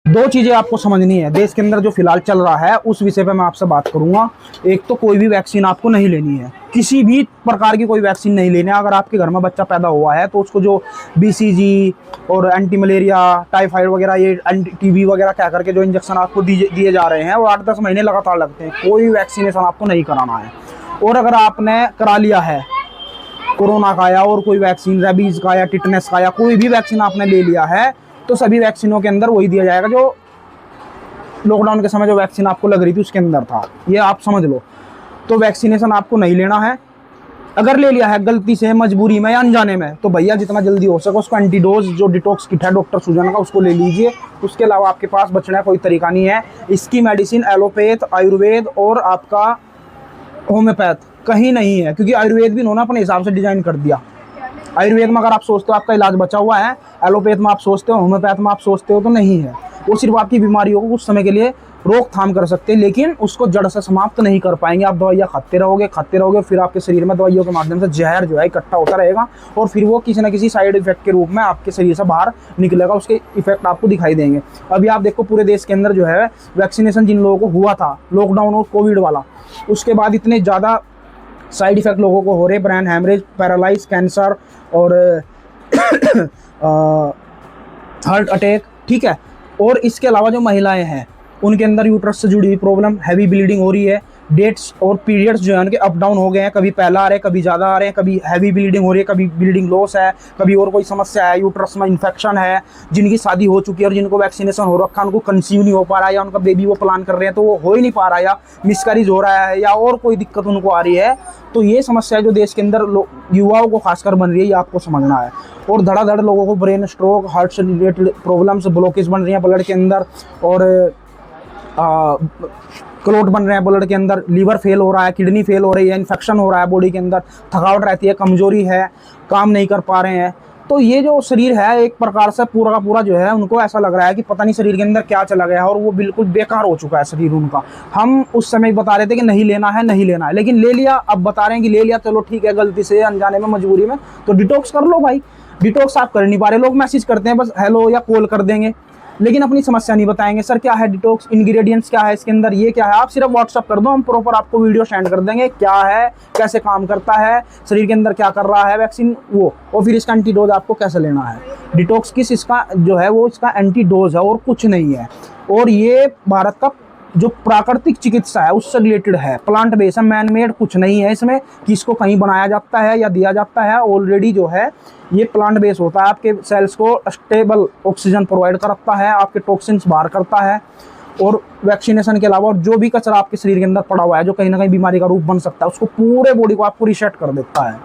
दो चीज़ें आपको समझनी है देश के अंदर जो फिलहाल चल रहा है, उस विषय पे मैं आपसे बात करूंगा। एक तो कोई भी वैक्सीन आपको नहीं लेनी है, किसी भी प्रकार की कोई वैक्सीन नहीं लेनी है। अगर आपके घर में बच्चा पैदा हुआ है तो उसको जो BCG और एंटी मलेरिया, टाइफाइड वगैरह, ये एंटी TB वगैरह क्या करके जो इंजेक्शन आपको दिए जा रहे हैं, वो 8-10 महीने लगातार लगते हैं। कोई वैक्सीनेशन आपको नहीं कराना है। और अगर आपने करा लिया है कोरोना का या और कोई वैक्सीन, रेबीज का या टिटनेस का या कोई भी वैक्सीन आपने ले लिया है, तो सभी वैक्सीनों के अंदर वही दिया जाएगा जो लॉकडाउन के समय जो वैक्सीन आपको लग रही थी उसके अंदर था। ये आप समझ लो। तो वैक्सीनेशन आपको नहीं लेना है। अगर ले लिया है गलती से, मजबूरी में या अनजाने में, तो भैया जितना जल्दी हो सके उसको एंटीडोज जो डिटॉक्स किट है डॉक्टर सुजन का, उसको ले लीजिए। उसके अलावा आपके पास बचने का कोई तरीका नहीं है। इसकी मेडिसिन एलोपैथ, आयुर्वेद और आपका होम्योपैथ कहीं नहीं है, क्योंकि आयुर्वेद भी इन्होंने अपने हिसाब से डिजाइन कर दिया। आयुर्वेद में अगर आप सोचते हो आपका इलाज बचा हुआ है, एलोपैथ में आप सोचते हो, होम्योपैथ में आप सोचते हो, तो नहीं है। वो सिर्फ आपकी बीमारियों को कुछ समय के लिए रोकथाम कर सकते हैं, लेकिन उसको जड़ से समाप्त नहीं कर पाएंगे। आप दवाइयाँ खाते रहोगे, फिर आपके शरीर में दवाइयों के माध्यम से जहर जो है इकट्ठा होता रहेगा, और फिर वो किसी न किसी साइड इफेक्ट के रूप में आपके शरीर से बाहर निकलेगा। उसके इफेक्ट आपको दिखाई देंगे। अभी आप देखो पूरे देश के अंदर जो है वैक्सीनेशन जिन लोगों को हुआ था लॉकडाउन और कोविड वाला, उसके बाद इतने ज़्यादा साइड इफेक्ट लोगों को हो रहे, ब्रेन हैमरेज, पैरालाइज, कैंसर और हार्ट अटैक, ठीक है। और इसके अलावा जो महिलाएं हैं उनके अंदर यूट्रस से जुड़ी हुई प्रॉब्लम, हैवी ब्लीडिंग हो रही है, डेट्स और पीरियड्स जो है उनके अप डाउन हो गए हैं, कभी पहला आ रहे हैं, कभी ज़्यादा आ रहे हैं, कभी हैवी ब्लीडिंग हो रही है, कभी ब्लीडिंग लॉस है, कभी और कोई समस्या है, यूट्रस में इन्फेक्शन है। जिनकी शादी हो चुकी है और जिनको वैक्सीनेशन हो रखा है, उनको कंसीव नहीं हो पा रहा है, या उनका बेबी वो प्लान कर रहे हैं तो वो हो ही नहीं पा रहा है, या मिसकैरेज हो रहा है, या और कोई दिक्कत उनको आ रही है, तो ये समस्या जो देश के अंदर युवाओं को खासकर बन रही है, ये आपको समझना है। और धड़ाधड़ लोगों को ब्रेन स्ट्रोक, हार्ट से रिलेटेड प्रॉब्लम्स, ब्लॉकेज बन रही हैं ब्लड के अंदर, और क्लोट बन रहे हैं ब्लड के अंदर, लीवर फेल हो रहा है, किडनी फेल हो रही है, इन्फेक्शन हो रहा है बॉडी के अंदर, थकावट रहती है, कमजोरी है, काम नहीं कर पा रहे हैं। तो ये जो शरीर है एक प्रकार से पूरा का पूरा जो है उनको ऐसा लग रहा है कि पता नहीं शरीर के अंदर क्या चला गया है, और वो बिल्कुल बेकार हो चुका है शरीर उनका। हम उस समय बता रहे थे कि नहीं लेना है, नहीं लेना है, लेकिन ले लिया। अब बता रहे हैं कि ले लिया, चलो ठीक है, गलती से, अनजाने में, मजबूरी में, तो डिटॉक्स कर लो भाई। डिटॉक्स आप कर नहीं पा रहे, लोग मैसेज करते हैं बस हेलो या कॉल कर देंगे, लेकिन अपनी समस्या नहीं बताएंगे। सर क्या है डिटॉक्स, इंग्रेडिएंट्स क्या है इसके अंदर, ये क्या है, आप सिर्फ व्हाट्सअप कर दो, हम प्रॉपर आपको वीडियो सेंड कर देंगे, क्या है, कैसे काम करता है, शरीर के अंदर क्या कर रहा है वैक्सीन वो, और फिर इसका एंटीडोज आपको कैसे लेना है। डिटॉक्स किस इसका जो है वो इसका एंटीडोज है और कुछ नहीं है। और ये भारत का जो प्राकृतिक चिकित्सा है उससे रिलेटेड है, प्लांट बेस है, मैन मेड कुछ नहीं है इसमें कि इसको कहीं बनाया जाता है या दिया जाता है। ऑलरेडी जो है ये प्लांट बेस होता है, आपके सेल्स को स्टेबल ऑक्सीजन प्रोवाइड करता है, आपके टॉक्सिन्स बाहर करता है। और वैक्सीनेशन के अलावा और जो भी कचरा आपके शरीर के अंदर पड़ा हुआ है जो कहीं ना कहीं बीमारी का रूप बन सकता है, उसको पूरे बॉडी को आपको रीसेट कर देता है।